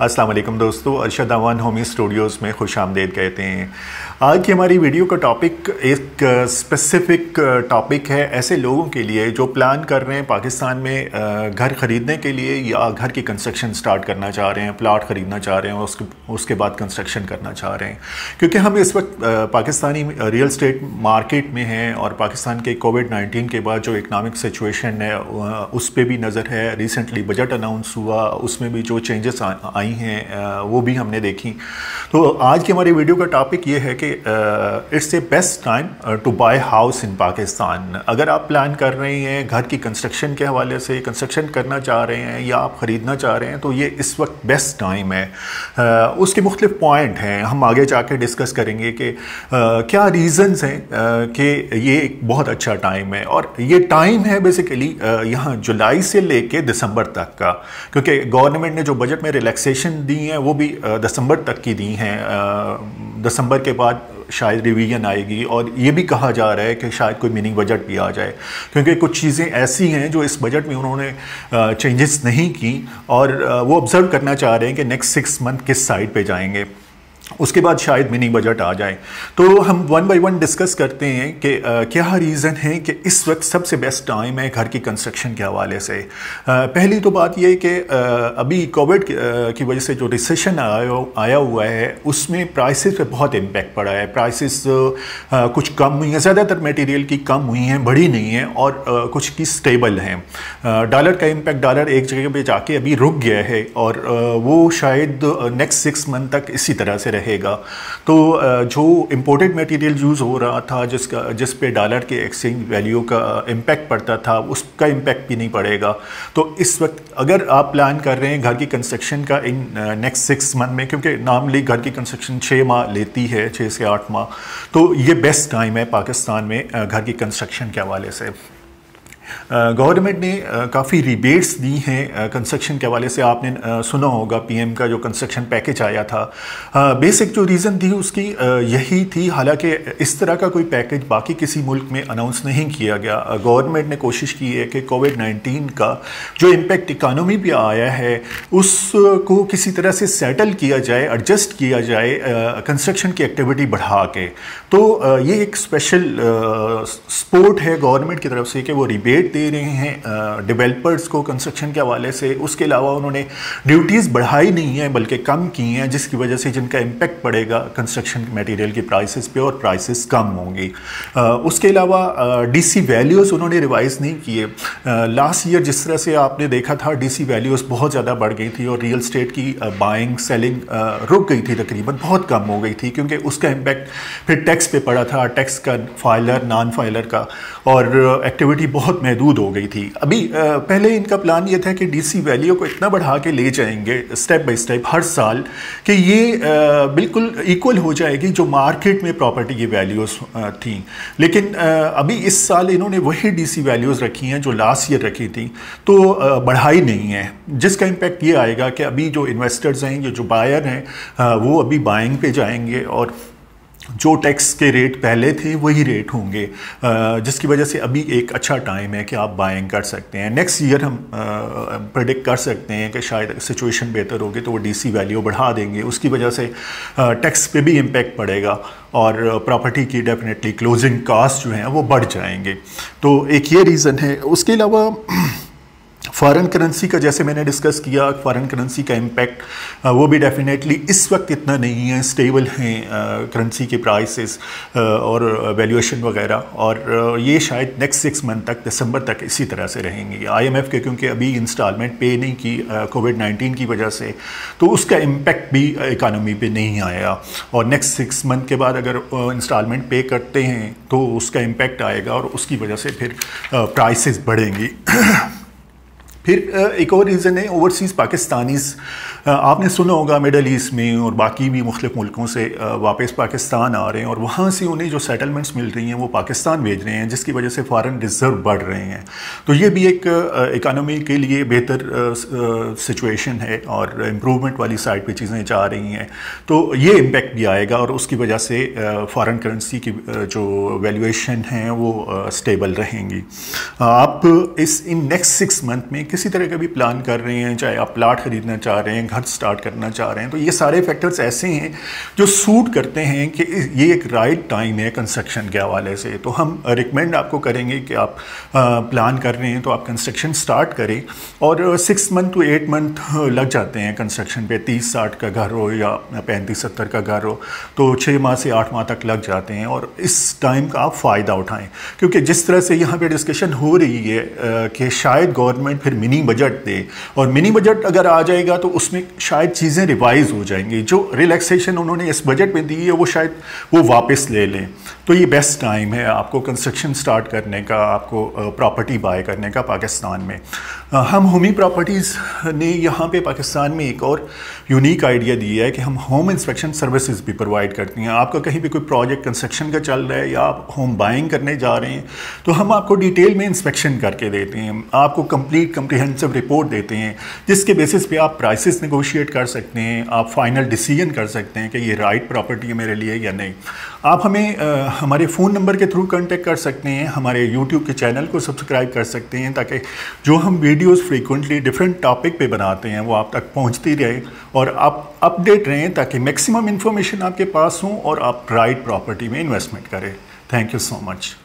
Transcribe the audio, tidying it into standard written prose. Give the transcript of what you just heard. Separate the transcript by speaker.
Speaker 1: अस्सलाम वालेकुम दोस्तों, अरशद अवान होमी स्टूडियोज़ में खुश आमदीद कहते हैं। आज की हमारी वीडियो का टॉपिक एक स्पेसिफ़िक टॉपिक है ऐसे लोगों के लिए जो प्लान कर रहे हैं पाकिस्तान में घर ख़रीदने के लिए या घर की कंस्ट्रक्शन स्टार्ट करना चाह रहे हैं, प्लाट ख़रीदना चाह रहे हैं, उसके बाद कंस्ट्रक्शन करना चाह रहे हैं। क्योंकि हम इस वक्त पाकिस्तानी रियल स्टेट मार्केट में हैं और पाकिस्तान के कोविड-19 के बाद जो इकनॉमिक सिचुएशन है उस पर भी नज़र है। रिसेंटली बजट अनाउंस हुआ, उसमें भी जो चेंजेस आई हैं वो भी हमने देखी। तो आज की हमारी वीडियो का टॉपिक ये है कि it's a best time to buy house in Pakistan. अगर आप प्लान कर रहे हैं घर की कंस्ट्रक्शन के हवाले से, कंस्ट्रक्शन करना चाह रहे हैं या आप ख़रीदना चाह रहे हैं, तो ये इस वक्त बेस्ट टाइम है। उसके मुख्तलिफ पॉइंट हैं, हम आगे जाके डिस्कस करेंगे कि क्या रीज़न्स हैं कि ये एक बहुत अच्छा टाइम है। और ये टाइम है बेसिकली यहाँ जुलाई से लेके दिसंबर तक का, क्योंकि गवर्नमेंट ने जो बजट में रिलैक्सेशन दी हैं वो भी दिसंबर तक की दी हैं। दिसंबर के बाद शायद रिवीजन आएगी और ये भी कहा जा रहा है कि शायद कोई मिनी बजट भी आ जाए, क्योंकि कुछ चीज़ें ऐसी हैं जो इस बजट में उन्होंने चेंजेस नहीं की और वो ऑब्ज़र्व करना चाह रहे हैं कि नेक्स्ट 6 मंथ किस साइड पे जाएंगे, उसके बाद शायद मिनी बजट आ जाए। तो हम वन बाय वन डिस्कस करते हैं कि क्या रीज़न है कि इस वक्त सबसे बेस्ट टाइम है घर की कंस्ट्रक्शन के हवाले से। पहली तो बात यह कि अभी कोविड की वजह से जो रिसेशन आया हुआ है उसमें प्राइसेस पे बहुत इम्पैक्ट पड़ा है। प्राइसेस कुछ कम हुई हैं, ज़्यादातर मटेरियल की कम हुई हैं, बढ़ी नहीं हैं, और कुछ की स्टेबल हैं। डॉलर का इम्पैक्ट, डॉलर एक जगह पे जाके अभी रुक गया है और वो शायद नेक्स्ट 6 मंथ तक इसी तरह से रहेगा। तो जो इंपोर्टेड मटेरियल यूज़ हो रहा था, जिस पे डॉलर के एक्सचेंज वैल्यू का इम्पैक्ट पड़ता था, उसका इम्पैक्ट भी नहीं पड़ेगा। तो इस वक्त अगर आप प्लान कर रहे हैं घर की कंस्ट्रक्शन का इन नेक्स्ट 6 मंथ में, क्योंकि नॉर्मली घर की कंस्ट्रक्शन 6 माह लेती है, 6 से 8 माह, तो ये बेस्ट टाइम है पाकिस्तान में घर की कंस्ट्रक्शन के हवाले से। गवर्नमेंट ने काफ़ी रिबेट्स दी हैं कंस्ट्रक्शन के हवाले से। आपने सुना होगा पीएम का जो कंस्ट्रक्शन पैकेज आया था। बेसिक जो रीज़न थी उसकी यही थी, हालांकि इस तरह का कोई पैकेज बाकी किसी मुल्क में अनाउंस नहीं किया गया। गवर्नमेंट ने कोशिश की है कि कोविड-19 का जो इम्पेक्ट इकानमी पे आया है उसको किसी तरह से सेटल किया जाए, एडजस्ट किया जाए कंस्ट्रक्शन की एक्टिविटी बढ़ा के। तो ये एक स्पेशल सपोर्ट है गवर्नमेंट की तरफ से कि वो रिबेट दे रहे हैं डेवलपर्स को कंस्ट्रक्शन के हवाले से। उसके अलावा उन्होंने ड्यूटीज़ बढ़ाई नहीं है बल्कि कम की हैं, जिसकी वजह से जिनका इम्पैक्ट पड़ेगा कंस्ट्रक्शन मटेरियल की प्राइसेस पे और प्राइसेस कम होंगी। उसके अलावा डीसी वैल्यूज़ उन्होंने रिवाइज़ नहीं किए। लास्ट ईयर जिस तरह से आपने देखा था डीसी वैल्यूज़ बहुत ज़्यादा बढ़ गई थी और रियल स्टेट की बाइंग सेलिंग रुक गई थी, तकरीबन बहुत कम हो गई थी, क्योंकि उसका इम्पैक्ट फिर टैक्स पे पड़ा था, टैक्स का फाइलर नॉन फाइलर का, और एक्टिविटी बहुत महदूद हो गई थी। अभी पहले इनका प्लान ये था कि डीसी वैल्यू को इतना बढ़ा के ले जाएंगे स्टेप बाय स्टेप हर साल कि ये बिल्कुल इक्वल हो जाएगी जो मार्केट में प्रॉपर्टी की वैल्यूज़ थी। लेकिन अभी इस साल इन्होंने वही डीसी वैल्यूज़ रखी हैं जो लास्ट ईयर रखी थी, तो बढ़ाई नहीं है, जिसका इम्पैक्ट ये आएगा कि अभी जो इन्वेस्टर्स हैं, जो बायर हैं, वो अभी बाइंग पे जाएंगे और जो टैक्स के रेट पहले थे वही रेट होंगे, जिसकी वजह से अभी एक अच्छा टाइम है कि आप बाइंग कर सकते हैं। नेक्स्ट ईयर हम प्रेडिक्ट कर सकते हैं कि शायद सिचुएशन बेहतर होगी तो वो डीसी वैल्यू बढ़ा देंगे, उसकी वजह से टैक्स पे भी इम्पैक्ट पड़ेगा और प्रॉपर्टी की डेफिनेटली क्लोजिंग कास्ट जो हैं वो बढ़ जाएंगे। तो एक ये रीज़न है। उसके अलावा फॉरेन करेंसी का, जैसे मैंने डिस्कस किया, फॉरेन करेंसी का इम्पैक्ट वो भी डेफिनेटली इस वक्त इतना नहीं है, स्टेबल हैं करेंसी के प्राइसेस और वैल्यूएशन वगैरह, और ये शायद नेक्स्ट 6 मंथ तक, दिसंबर तक इसी तरह से रहेंगी। IMF के क्योंकि अभी इंस्टॉलमेंट पे नहीं की कोविड-19 की वजह से, तो उसका इम्पैक्ट भी इकानमी पे नहीं आया, और नेक्स्ट 6 मंथ के बाद अगर इंस्टॉलमेंट पे करते हैं तो उसका इम्पैक्ट आएगा और उसकी वजह से फिर प्राइसेस बढ़ेंगी। फिर एक और रीज़न है ओवरसीज़ पाकिस्तानीज़। आपने सुना होगा मिडल ईस्ट में और बाकी भी मुख्तलिफ मुल्कों से वापस पाकिस्तान आ रहे हैं और वहाँ से उन्हें जो सेटलमेंट्स मिल रही हैं वो पाकिस्तान भेज रहे हैं, जिसकी वजह से फॉरेन रिज़र्व बढ़ रहे हैं। तो ये भी एक इकानमी के लिए बेहतर सिचुएशन है और इम्प्रूवमेंट वाली साइड पे चीज़ें जा रही हैं। तो ये इम्पेक्ट भी आएगा और उसकी वजह से फॉरेन करेंसी की जो वैल्यूएशन है वो स्टेबल रहेंगी। आप इन नेक्स्ट 6 मंथ में किसी तरह का भी प्लान कर रहे हैं, चाहे आप प्लाट ख़रीदना चाह रहे हैं, घर स्टार्ट करना चाह रहे हैं, तो ये सारे फैक्टर्स ऐसे हैं जो सूट करते हैं कि ये एक राइट टाइम है कंस्ट्रक्शन के हवाले से। तो हम रिकमेंड आपको करेंगे कि आप प्लान कर रहे हैं तो आप कंस्ट्रक्शन स्टार्ट करें। और 6 मंथ to 8 मंथ लग जाते हैं कंस्ट्रक्शन पे। 30-60 का घर हो या 35-70 का घर हो तो 6 माह से 8 माह तक लग जाते हैं। और इस टाइम का आप फ़ायदा उठाएं, क्योंकि जिस तरह से यहाँ पे डिस्कशन हो रही है कि शायद गवर्नमेंट फिर मिनी बजट दे, और मिनी बजट अगर आ जाएगा तो उसमें शायद चीज़ें रिवाइज हो जाएंगी। जो रिलैक्सेशन उन्होंने इस बजट में दी है वो शायद वो वापस ले लें। तो ये बेस्ट टाइम है आपको कंस्ट्रक्शन स्टार्ट करने का, आपको प्रॉपर्टी बाय करने का पाकिस्तान में। हम होमी प्रॉपर्टीज़ ने यहाँ पे पाकिस्तान में एक और यूनिक आइडिया दिया है कि हम होम इंस्पेक्शन सर्विसेज भी प्रोवाइड करती हैं। आपका कहीं भी कोई प्रोजेक्ट कंस्ट्रक्शन का चल रहा है या आप होम बाइंग करने जा रहे हैं तो हम आपको डिटेल में इंस्पेक्शन करके देते हैं, आपको कंप्लीट कम्प्रिहेंसिव रिपोर्ट देते हैं, जिसके बेसिस पे आप प्राइसेस नेगोशिएट कर सकते हैं, आप फाइनल डिसीजन कर सकते हैं कि ये राइट प्रॉपर्टी है मेरे लिए या नहीं। आप हमें हमारे फ़ोन नंबर के थ्रू कांटेक्ट कर सकते हैं, हमारे यूट्यूब के चैनल को सब्सक्राइब कर सकते हैं, ताकि जो हम वीडियोस फ्रीक्वेंटली डिफरेंट टॉपिक पे बनाते हैं वो आप तक पहुंचती रहे और आप अपडेट रहें, ताकि मैक्सिमम इन्फॉर्मेशन आपके पास हो और आप राइट प्रॉपर्टी में इन्वेस्टमेंट करें। Thank you so much.